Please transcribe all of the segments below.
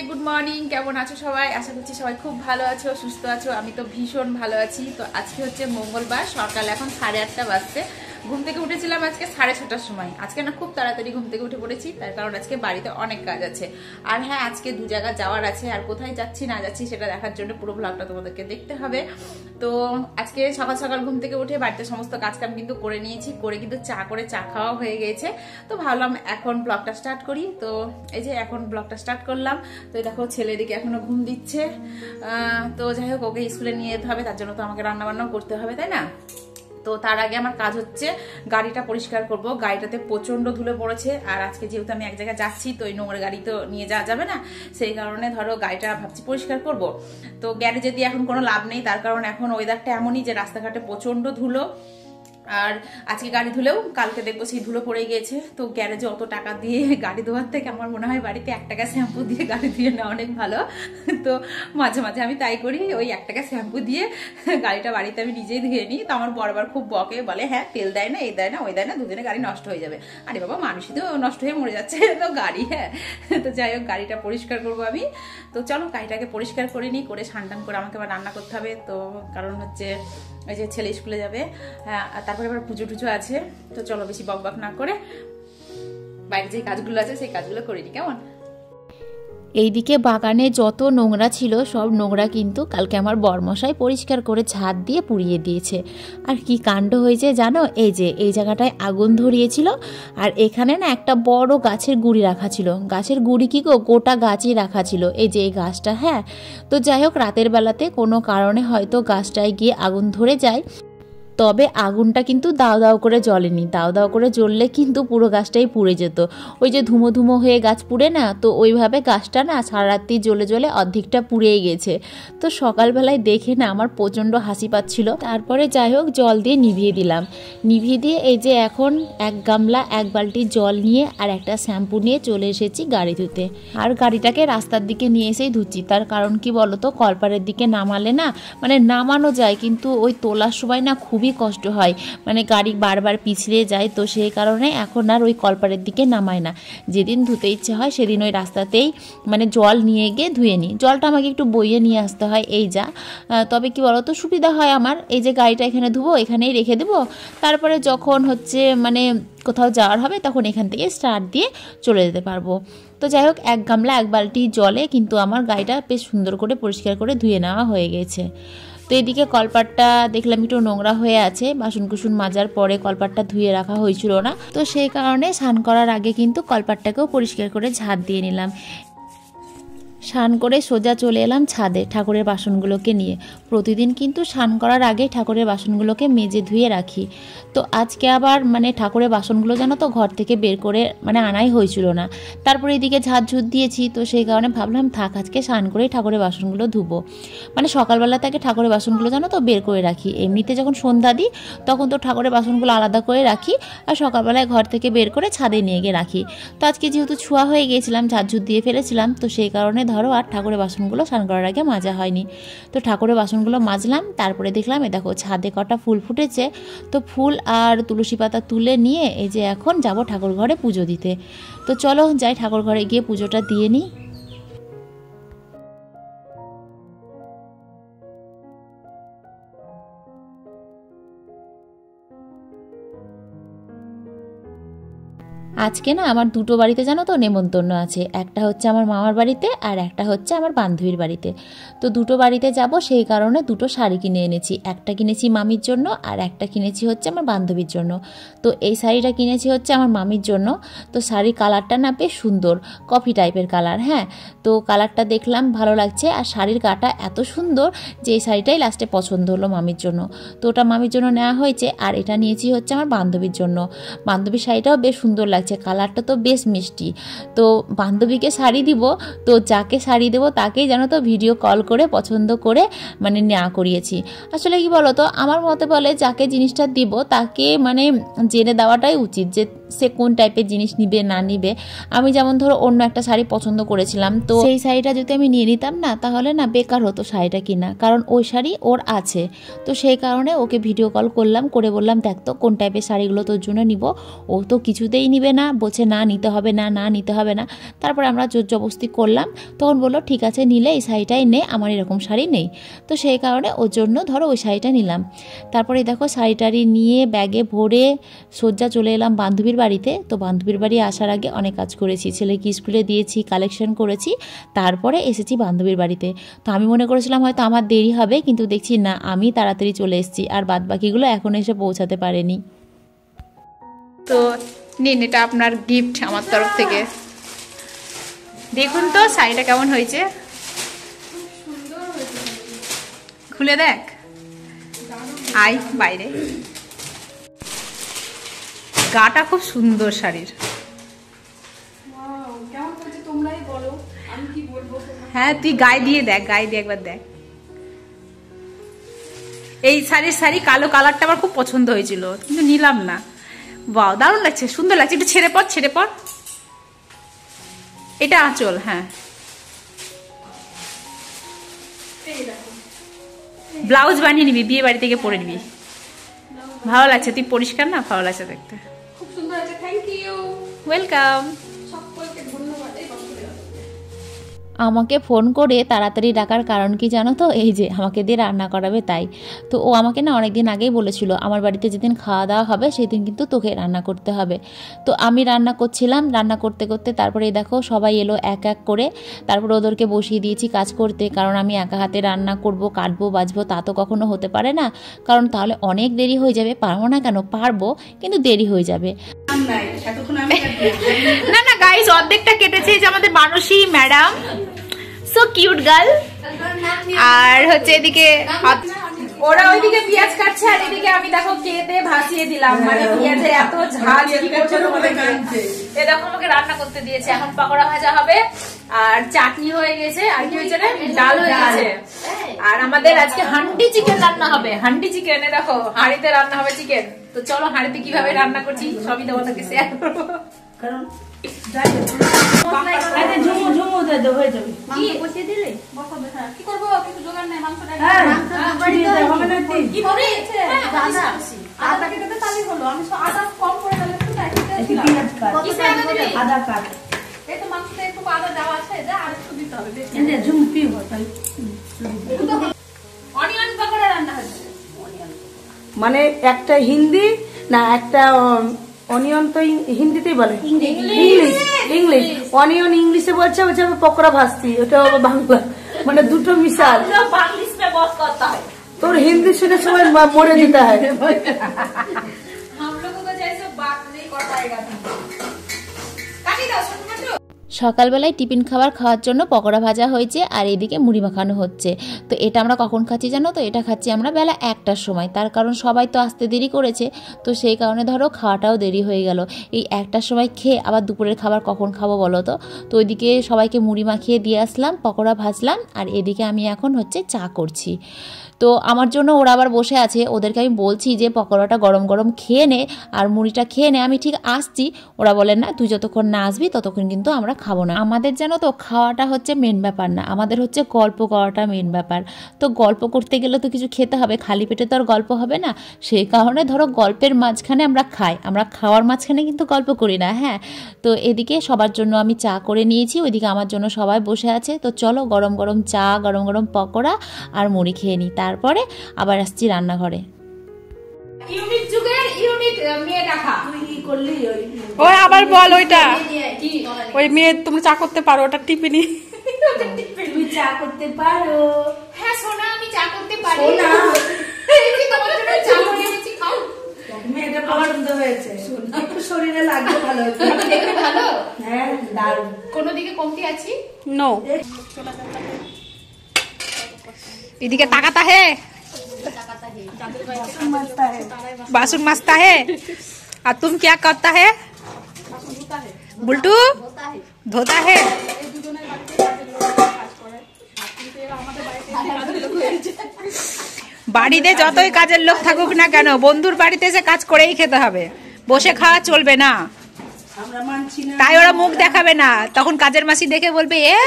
Good morning. কেমন আছো সবাই? আশা করছি সবাই খুব ভালো আছো, সুস্থ আছো। আমি তো ভীষণ ভালো আছি। তো আজকে হচ্ছে মঙ্গলবার, সকাল এখন 8:30 বাজছে। ঘুম থেকে উঠেছিলাম আজকে 6:30টার সময়। আজকে না খুব তাড়াতাড়ি ঘুম থেকে উঠে পড়েছি, তার কারণ আজকে বাড়িতে অনেক কাজ আছে। আর হ্যাঁ, আজকে 2 জায়গা যাওয়ার আছে। আর কোথায় যাচ্ছি না যাচ্ছি সেটা দেখার জন্য পুরো ব্লগটা তোমাদেরকে দেখতে হবে। তো আজকে সকাল সকাল ঘুম থেকে উঠে বাড়িতে সমস্ত কাজকাম কিন্তু করে নিয়েছি, করে কিন্তু চা খাওয়া হয়ে গেছে। তো ভাবলাম এখন ব্লগটা স্টার্ট করি। তো এই যে এখন ব্লগটা স্টার্ট করলাম। তো দেখো ছেলেদিকে এখনো ঘুম দিচ্ছে। তো যাই হোক, ওকে স্কুলে নিয়ে যেতে হবে, তার জন্য তো আমাকে রান্না বান্নাও করতে হবে, তাই না? তো তার আগে আমার কাজ হচ্ছে গাড়িটা পরিষ্কার করব। গাড়িটাতে প্রচন্ড ধুলো পড়েছে। আর আজকে যেহেতু আমি এক জায়গায় যাচ্ছি, তো এই নোংরা গাড়ি তো নিয়ে যাওয়া যাবে না, সেই কারণে ধরো গাড়িটা ভাবছি পরিষ্কার করব। তো গ্যারেজে দিয়ে এখন কোনো লাভ নেই, তার কারণ এখন ওয়েদারটা এমনই যে রাস্তাঘাটে প্রচন্ড ধুলো। আর আজকে গাড়ি ধুলেও কালকে দেখবো সেই ধুলো পড়ে গিয়েছে। তো গ্যারেজে অত টাকা দিয়ে গাড়ি ধোয়ার থেকে আমার মনে হয় বাড়িতে 1 টাকা শ্যাম্পু দিয়ে গাড়ি ধুয়ে নেওয়া অনেক ভালো। তো মাঝে মাঝে আমি তাই করি, ওই 1 টাকা শ্যাম্পু দিয়ে গাড়িটা বাড়িতে আমি নিজেই ধুয়ে নিই। তো আমার বরাবর খুব বকে, বলে হ্যাঁ তেল দেয় না, এই দেয় না, ওই দেয় না, দুদিনে গাড়ি নষ্ট হয়ে যাবে। আরে বাবা, মানুষই তো নষ্ট হয়ে মরে যাচ্ছে, তো গাড়ি। হ্যাঁ, তো যাই হোক, গাড়িটা পরিষ্কার করবো আমি। তো চলো গাড়িটাকে পরিষ্কার করে নিই, করে স্নান করে আমাকে আবার রান্না করতে হবে। তো কারণ হচ্ছে ওই যে ছেলে স্কুলে যাবে, হ্যাঁ, তারপরে আবার পুজো টুজো আছে। তো চলো বেশি বকবক না করে বাইরে যে কাজগুলো আছে সেই কাজগুলো করে নিই, কেমন? এইদিকে বাগানে যত নোংরা ছিল সব নোংরা কিন্তু কালকে আমার বরমশাই পরিষ্কার করে ঝাড় দিয়ে পুড়িয়ে দিয়েছে। আর কি কাণ্ড হয়েছে জানো, এই যে এই জায়গাটায় আগুন ধরিয়েছিল, আর এখানে না একটা বড় গাছের গুঁড়ি রাখা ছিল। গাছের গুঁড়ি কি গো, গোটা গাছই রাখা ছিল, এই যে এই গাছটা। হ্যাঁ, তো যাই হোক, রাতের বেলাতে কোনো কারণে হয়তো গাছটায় গিয়ে আগুন ধরে যায়। তবে আগুনটা কিন্তু দাও দাও করে জ্বলেনি, দাও দাও করে জ্বললে কিন্তু পুরো গাছটাই পুড়ে যেত। ওই যে ধুমো ধুমো হয়ে গাছ পুড়ে না, তো ওইভাবে গাছটা না সারা রাত্রি জ্বলে জ্বলে অর্ধেকটা পুড়েই গেছে। তো সকালবেলায় দেখে না আমার প্রচণ্ড হাসি পাচ্ছিল। তারপরে যাই হোক জল দিয়ে নিভিয়ে দিলাম। নিভিয়ে দিয়ে এই যে এখন 1 গামলা 1 বালতি জল নিয়ে আর একটা শ্যাম্পু নিয়ে চলে এসেছি গাড়ি ধুতে। আর গাড়িটাকে রাস্তার দিকে নিয়ে এসেই ধুচ্ছি, তার কারণ কি বলতো, কলপারের দিকে নামালে না, মানে নামানো যায় কিন্তু ওই তোলার সময় না খুবই কষ্ট হয়, মানে গাড়ি বারবার পিছলে যায়। তো সেই কারণে এখন আর ওই কলপারের দিকে নামায় না। যেদিন ধুতে ইচ্ছে হয় সেদিন ওই রাস্তাতেই মানে জল নিয়ে গিয়ে ধুয়ে নিই। জলটা আমাকে একটু বইয়ে নিয়ে আসতে হয়, এই যা। তবে কি বলতো, সুবিধা হয় আমার, এই যে গাড়িটা এখানে ধুবো, এখানেই রেখে দেবো, তারপরে যখন হচ্ছে মানে কোথাও যাওয়ার হবে তখন এখান থেকে স্টার্ট দিয়ে চলে যেতে পারবো। তো যাই হোক 1 গামলা 1 বালতি জলে কিন্তু আমার গাড়িটা বেশ সুন্দর করে পরিষ্কার করে ধুয়ে নেওয়া হয়ে গেছে। তো এদিকে কলপাটটা দেখলাম একটু নোংরা হয়ে আছে, বাসন কুসুন মাজার পরে কলপাটটা ধুয়ে রাখা হয়েছিল না, তো সেই কারণে স্নান করার আগে কিন্তু কলপাটটাকেও পরিষ্কার করে ঝাড় দিয়ে নিলাম। স্নান করে সোজা চলে এলাম ছাদে ঠাকুরের বাসনগুলোকে নিয়ে। প্রতিদিন কিন্তু স্নান করার আগে ঠাকুরের বাসনগুলোকে মেজে ধুয়ে রাখি। তো আজকে আবার মানে ঠাকুরের বাসনগুলো জানো তো ঘর থেকে বের করে মানে আনাই হয়েছিল না। তারপরে এদিকে ঝাড় দিয়েছি, তো সেই কারণে ভাবলাম থাক আজকে স্নান করেই ঠাকুরের বাসনগুলো ধুবো। মানে সকালবেলা থেকে ঠাকুরের বাসনগুলো জানো তো বের করে রাখি, এমনিতে যখন সন্ধ্যা দিই তখন তো ঠাকুরের বাসনগুলো আলাদা করে রাখি, আর সকালবেলায় ঘর থেকে বের করে ছাদে নিয়ে গিয়ে রাখি। তো আজকে যেহেতু ছোঁয়া হয়ে গিয়েছিলাম, ঝাড় দিয়ে ফেলেছিলাম, তো সেই কারণে ধরো আর ঠাকুরের বাসনগুলো স্নান করার আগে মাজা হয়নি। তো ঠাকুরের বাসনগুলো মাজলাম, তারপরে দেখলাম এ দেখো ছাদে কটা ফুল ফুটেছে। তো ফুল আর তুলসী পাতা তুলে নিয়ে এই যে এখন যাব ঠাকুর ঘরে পুজো দিতে। তো চলো যাই ঠাকুর ঘরে গিয়ে পুজোটা দিয়ে নিই। আজকে না আমার 2টো বাড়িতে জানো তো নেমন্তন্ন আছে, একটা হচ্ছে আমার মামার বাড়িতে আর একটা হচ্ছে আমার বান্ধবীর বাড়িতে। তো 2টো বাড়িতে যাব, সেই কারণে 2টো শাড়ি কিনে এনেছি। একটা কিনেছি মামির জন্য আর একটা কিনেছি হচ্ছে আমার বান্ধবীর জন্য। তো এই শাড়িটা কিনেছি হচ্ছে আমার মামির জন্য। তো শাড়ির কালারটা না বেশ সুন্দর, কফি টাইপের কালার। হ্যাঁ, তো কালারটা দেখলাম ভালো লাগছে, আর শাড়ির গাটা এত সুন্দর যে এই শাড়িটাই লাস্টে পছন্দ হলো মামির জন্য। তো ওটা মামির জন্য নেওয়া হয়েছে, আর এটা নিয়েছি হচ্ছে আমার বান্ধবীর জন্য। বান্ধবীর শাড়িটাও বেশ সুন্দর লাগছে, কালারটা তো বেশ মিষ্টি। তো বান্ধবীকে শাড়ি দিব, তো যাকে শাড়ি দেবো তাকেই জানো তো ভিডিও কল করে পছন্দ করে মানে নেওয়া করিয়েছি। আসলে কি বলো তো, আমার মতে বলে যাকে জিনিসটা দিব তাকে মানে জেনে দেওয়াটাই উচিত, যে সে কোন টাইপের জিনিস নিবে না নিবে। আমি যেমন ধরো অন্য একটা শাড়ি পছন্দ করেছিলাম, তো সেই শাড়িটা যদি আমি নিয়ে নিতাম না তাহলে না বেকার হতো শাড়িটা কিনা, কারণ ওই শাড়ি ওর আছে। তো সেই কারণে ওকে ভিডিও কল করলাম, করে বললাম দেখ তো কোন টাইপের শাড়িগুলো তোর জন্য নিব। ও তো কিছুতেই নিবে না, বলছে না নিতে হবে না, না নিতে হবে না। তারপরে আমরা জোর জবরদস্তি করলাম, তখন বললো ঠিক আছে নিলে এই শাড়িটাই নে, আমার এরকম শাড়ি নেই। তো সেই কারণে ওর জন্য ধরো ওই শাড়িটা নিলাম। তারপরে দেখো শাড়িটারি নিয়ে ব্যাগে ভরে সোজা চলে এলাম বান্ধবীর বাড়িতে। তো বান্ধবীর বাড়ি আসার আগে অনেক কাজ করেছি, ছেলেকে স্কুলে দিয়েছি, কালেকশন করেছি, তারপরে এসেছি বান্ধবীর বাড়িতে। তো আমি মনে করেছিলাম হয়তো আমার দেরি হবে, কিন্তু দেখছি না আমি তাড়াতাড়ি চলে এসেছি, আর বাদ বাকিগুলো এখন এসে পৌঁছাতে পারেনি। তো নিন, এটা আপনার গিফট আমার তরফ থেকে। দেখুন তো শাড়িটা কেমন হয়েছে, খুলে দেখ, আই বাইরে। গাটা খুব সুন্দর শাড়ির। হ্যাঁ তুই গায়ে দিয়ে দেখ, গায়ে দিয়ে একবার দেখ। এই শাড়ি কালো কালারটা আমার খুব পছন্দ হয়েছিল, কিন্তু নিলাম না। বাহ, দারুণ লাগছে, সুন্দর লাগছে। একটু ছেড়ে পড়। এটা আঁচল। হ্যাঁ, ব্লাউজ বানিয়ে নিবি, বিয়ে বাড়ি থেকে পরে নিবি, ভালো লাগছে। তুই পরিষ্কার না, ভালো লাগছে দেখতে, খুব সুন্দর আছে। Thank you, welcome. সকলকে ধন্যবাদ। আমাকে ফোন করে তাড়াতাড়ি ডাকার কারণ কি জানো তো, এই যে আমাকে দিয়ে রান্না করাবে তাই। তো ও আমাকে না অনেকদিন আগেই বলেছিল আমার বাড়িতে যেদিন খাওয়া দাওয়া হবে সেদিন কিন্তু তোকে রান্না করতে হবে। তো আমি রান্না করছিলাম, রান্না করতে করতে তারপরে দেখো সবাই এলো এক এক করে। তারপরে ওদেরকে বসিয়ে দিয়েছি কাজ করতে, কারণ আমি একা হাতে রান্না করব, কাটবো বাজবো তা তো কখনো হতে পারে না, কারণ তাহলে অনেক দেরি হয়ে যাবে। পারবো না কেন, পারবো, কিন্তু দেরি হয়ে যাবে। না না গাইস, অর্ধেকটা কেটেছে যে আমাদের মানসী ম্যাডাম, সো কিউট গার্ল। আর হচ্ছে এদিকে ওরা ওইদিকে পেঁয়াজ কাটছে, আর এদিকে আমি দেখো কেটে ভাসিয়ে দিলাম, মানে পেঁয়াজে এত ঝাল। এ দেখো আমাকে রান্না করতে দিয়েছে, এখন পকোড়া ভাজা হবে, আর চাটনি হয়ে গেছে, আর কি হয়েছে রে, ডাল হয়ে গেছে। আর আমাদের আজকে হান্ডি চিকেন রান্না হবে, হান্ডি চিকেন। দেখো হাঁড়িতে রান্না হবে চিকেন। তো চলো হাঁড়িতে কিভাবে রান্না করছি সবই তোমাদেরকে শেয়ার করবো। কারণ মানে একটা হিন্দি না, একটা অনিয়ন তো হিন্দিতেই বলে, ইংলিশ অনিয়ন ইংলিশে বলছে, বলছে পকোড়া ভাজছি, ওটা বাংলা, মানে দুটো মিশাল। তোর হিন্দি শুনে সময় মরে যেতে হয়। সকালবেলায় টিফিন খাওয়ার জন্য পকোড়া ভাজা হয়েছে, আর এদিকে মুড়ি মাখানো হচ্ছে। তো এটা আমরা কখন খাচ্ছি জানো তো, এটা খাচ্ছি আমরা বেলা 1টার সময়, তার কারণ সবাই তো আসতে দেরি করেছে, তো সেই কারণে ধরো খাওয়াটাও দেরি হয়ে গেল। এই 1টার সময় খেয়ে আবার দুপুরের খাবার কখন খাবো বলো তো। তো ওইদিকে সবাইকে মুড়ি মাখিয়ে দিয়ে আসলাম, পকোড়া ভাজলাম, আর এদিকে আমি এখন হচ্ছে চা করছি। তো আমার জন্য ওরা আবার বসে আছে, ওদেরকে আমি বলছি যে পকোড়াটা গরম গরম খেয়ে নে আর মুড়িটা খেয়ে নে, আমি ঠিক আসছি। ওরা বলেন না, তুই যতক্ষণ না আসবি ততক্ষণ কিন্তু আমরা খাবো না। আমাদের জানো তো খাওয়াটা হচ্ছে মেন ব্যাপার না, আমাদের হচ্ছে গল্প করাটা মেন ব্যাপার। তো গল্প করতে গেলে তো কিছু খেতে হবে, খালি পেটে তো আর গল্প হবে না। সেই কারণে ধরো গল্পের মাঝখানে আমরা খাই, আমরা খাওয়ার মাঝখানে কিন্তু গল্প করি না। হ্যাঁ, তো এদিকে সবার জন্য আমি চা করে নিয়েছি, ওইদিকে আমার জন্য সবাই বসে আছে। তো চলো গরম গরম চা, গরম গরম পকোড়া আর মুড়ি খেয়ে নিই, তারপরে আবার আসছি রান্নাঘরে। ইউনিক যুগের ইউনিক মেয়ে দেখা। ওই আবার বল, ওইটা ওই মেয়ে তুমি চা করতে পারো, ওটা টিপিনি। তুমি চা করতে পারো? হ্যাঁ সোনা, আমি চা করতে পারি। মেয়েটা পছন্দ হয়েছে, একটু শরীরে লাগবে, ভালো হয়েছে, দেখতে ভালো। হ্যাঁ দারুণ। কোনো দিকে কমতি আছি? নো। এদিকে তাকাতা হে, बासुन मस्ता है, और तुम क्या करता है? बुल्टू धोता है। বাড়িতে যতই কাজের লোক থাকুক না কেন, বন্ধুর বাড়িতে এসে কাজ করেই খেতে হবে, বসে খাওয়া চলবে না। তাই ওরা মুখ দেখাবে না, তখন কাজের মাসি দেখে বলবে এ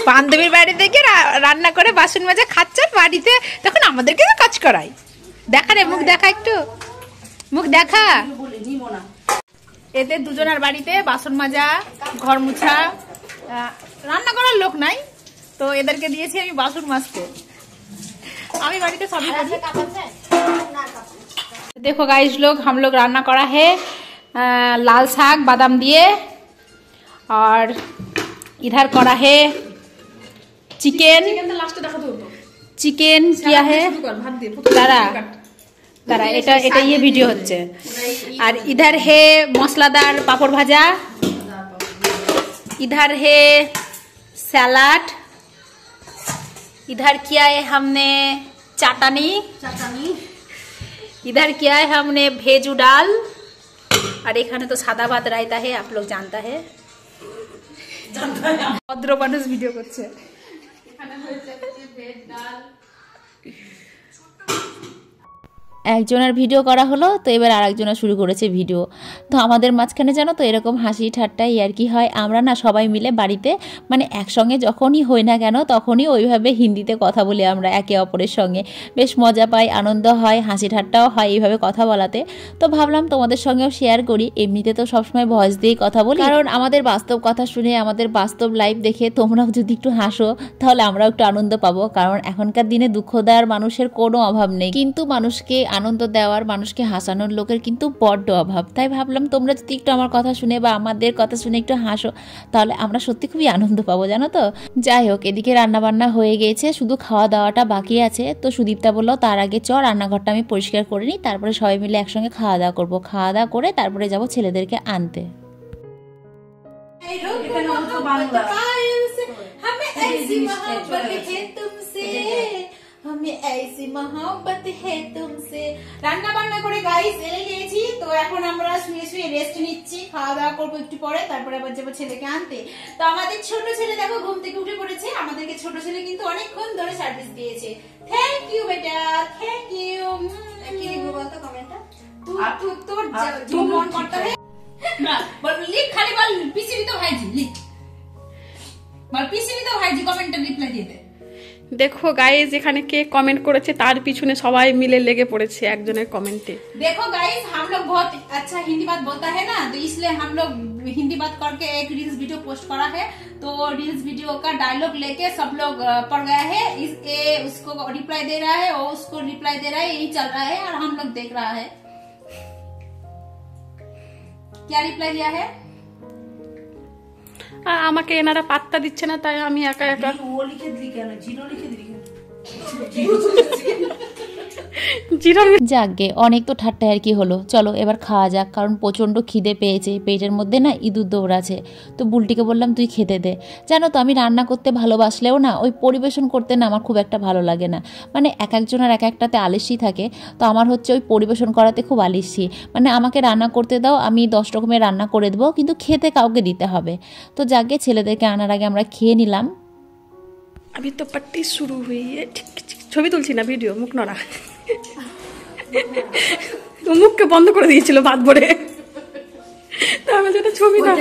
বান্ধবীর বাড়ি থেকে রান্না করে বাসন মাজা খাচ্ছে বাড়িতে, তখন আমাদেরকে তো কাজ করাই। দেখা রে মুখ দেখা, একটু মুখ দেখা। এদের দুজনের বাড়িতে বাসন মাজা, ঘর মুছা, রান্না করার লোক নাই, তো এদেরকে দিয়েছি আমি বাসন মাজতে। আমি বাড়িতে सभी देखो गाइस लोग, हम लोग रान्ना करा है लाल साग बादाम दिए, और इधर करा है चिकन किया है। दारा এটা ये वीडियो হচ্ছে। और इधर है मसलादार पापड़ भाजा, इधर है सलाद, इधर किया है हमने चाटनी, इधर किया है हमने भेजू डाल, और एखाने तो सादा भात रायता है, आप लोग जानता है। भद्र मानुष वीडियो करছে। একজনের ভিডিও করা হলো, তো এবার আরেকজনের শুরু করেছে ভিডিও। তো আমাদের মাঝখানে জানো তো এরকম হাসি ঠাট্টা আর কি হয়, আমরা না সবাই মিলে বাড়িতে মানে একসঙ্গে যখনই হই না কেন তখনই ওইভাবে হিন্দিতে কথা বলি আমরা একে অপরের সঙ্গে, বেশ মজা পাই, আনন্দ হয়, হাসি ঠাট্টাও হয় এইভাবে কথা বলাতে। তো ভাবলাম তোমাদের সঙ্গেও শেয়ার করি। এমনিতে তো সবসময় ভয়েস দিয়েই কথা বলি, কারণ আমাদের বাস্তব কথা শুনে, আমাদের বাস্তব লাইফ দেখে তোমরাও যদি একটু হাসো তাহলে আমরাও একটু আনন্দ পাবো। কারণ এখনকার দিনে দুঃখ দেওয়ার মানুষের কোনো অভাব নেই, কিন্তু মানুষকে আনন্দ দেওয়ার, মানুষকে হাসানোর লোকের কিন্তু বড্ড অভাব। তাই ভাবলাম তোমরা যদি একটু আমার কথা শুনে বা আমাদের কথা শুনে একটু হাসো তাহলে আমরা সত্যি খুবই আনন্দ পাবো, জানো তো। যাই হোক, এদিকে রান্নাবান্না হয়ে গিয়েছে, শুধু খাওয়া দাওয়াটা বাকি আছে। তো সুদীপ্তা বললো তার আগে চ রান্নাঘরটা আমি পরিষ্কার করে নিই, তারপরে সবাই মিলে একসঙ্গে খাওয়া দাওয়া করবো। খাওয়া দাওয়া করে তারপরে যাবো ছেলেদেরকে আনতে। हमें ऐसी मोहब्बत है तुमसे। রান্না বান্না করে গাইস এলে গিয়েছি, তো এখন আমরা শুয়ে শুয়ে রেস্ট নিচ্ছি, খাওয়া দাওয়া করবো একটু পরে, তারপরে আবার যাবো ছেলেকে আনতে। তো আমাদের ছোট ছেলে দেখো ঘুম থেকে উঠে পড়েছে, আমাদেরকে ছোট ছেলে কিন্তু অনেকক্ষণ ধরে সার্ভিস দিয়েছে। থ্যাংক ইউ বেটা, থ্যাংক ইউ। কি লিখবো বলতো কমেন্টটা? তোর जो मन करता है ना बोल, लिख खाली बोल पीसी भी तो भाईजी लिख, बोल पीसी भी तो भाईजी कमेंट रिप्लाई দিয়ে দে। देखो गाइस এখানে কে কমেন্ট করেছে তার পিছনে সবাই মিলে লেগে পড়েছে একজনের কমেন্টে। देखो गाइस हम लोग बहुत अच्छा हिंदी बात बोलता है ना, तो इसलिए हम लोग हिंदी बात करके एक रील्स वीडियो पोस्ट करा है। तो रील्स वीडियो का डायलॉग लेके सब लोग पढ़ गया है, उसको रिप्लाई दे रहा है, और उसको रिप्लाई दे रहा है, यही चल रहा है और हम लोग देख रहा है। क्या रिप्लाई दिया है? আমাকে এনারা পাত্তা দিচ্ছে না, তাই আমি একা একা ও লিখে দিলি কেন, জিরো লিখে দিলি কেন? যাকগে, অনেক তো ঠাট্টা আর কি হলো। চলো এবার খাওয়া যাক, কারণ প্রচণ্ড খিদে পেয়েছে, পেটের মধ্যে না ইঁদুর দৌড়াছে। তো বুলটিকে বললাম তুই খেতে দে। জানো তো আমি রান্না করতে ভালোবাসলেও না ওই পরিবেশন করতে না আমার খুব একটা ভালো লাগে না। মানে এক একজনের এক একটাতে আলিস্যি থাকে, তো আমার হচ্ছে ওই পরিবেশন করাতে খুব আলিস্যি। মানে আমাকে রান্না করতে দাও, আমি 10 রকমের রান্না করে দেবো, কিন্তু খেতে কাউকে দিতে হবে। তো যাকগে, ছেলেদেরকে আনার আগে আমরা খেয়ে নিলাম। अभी तो पट्टी शुरू हुई है। ছবি তুলছি না, ভিডিও, মুখ নড়া। মুখকে বন্ধ করে দিয়েছিল ভাত ভরে, তাহলে যেটা ছবি না।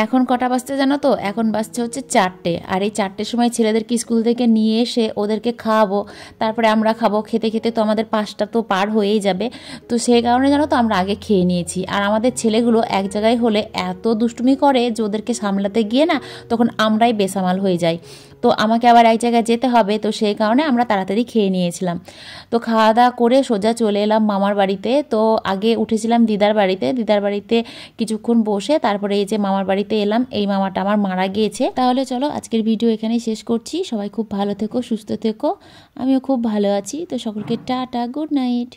এখন কটা বাজতে জানো তো? এখন বাজছে হচ্ছে 4টে। আর এই 4টের সময় ছেলেদেরকে স্কুল থেকে নিয়ে এসে ওদেরকে খাওয়াবো, তারপরে আমরা খাবো। খেতে খেতে তো আমাদের 5টা তো পার হয়েই যাবে। তো সেই কারণে জানো তো আমরা আগে খেয়ে নিয়েছি। আর আমাদের ছেলেগুলো এক জায়গায় হলে এত দুষ্টুমি করে যে ওদেরকে সামলাতে গিয়ে না তখন আমরাই বেসামাল হয়ে যাই। তো আমাকে আবার এক জায়গায় যেতে হবে, তো সেই কারণে আমরা তাড়াতাড়ি খেয়ে নিয়েছিলাম। তো খাওয়া দাওয়া করে সোজা চলে এলাম মামার বাড়িতে। তো আগে উঠেছিলাম দিদার বাড়িতে, দিদার বাড়িতে কিছুক্ষণ বসে তারপরে এই যে মামার বাড়িতে এলাম। এই মামাটা আমার মারা গিয়েছে। তাহলে চলো আজকের ভিডিও এখানেই শেষ করছি। সবাই খুব ভালো থেকো, সুস্থ থেকো, আমিও খুব ভালো আছি। তো সকলকে টাটা, গুড নাইট।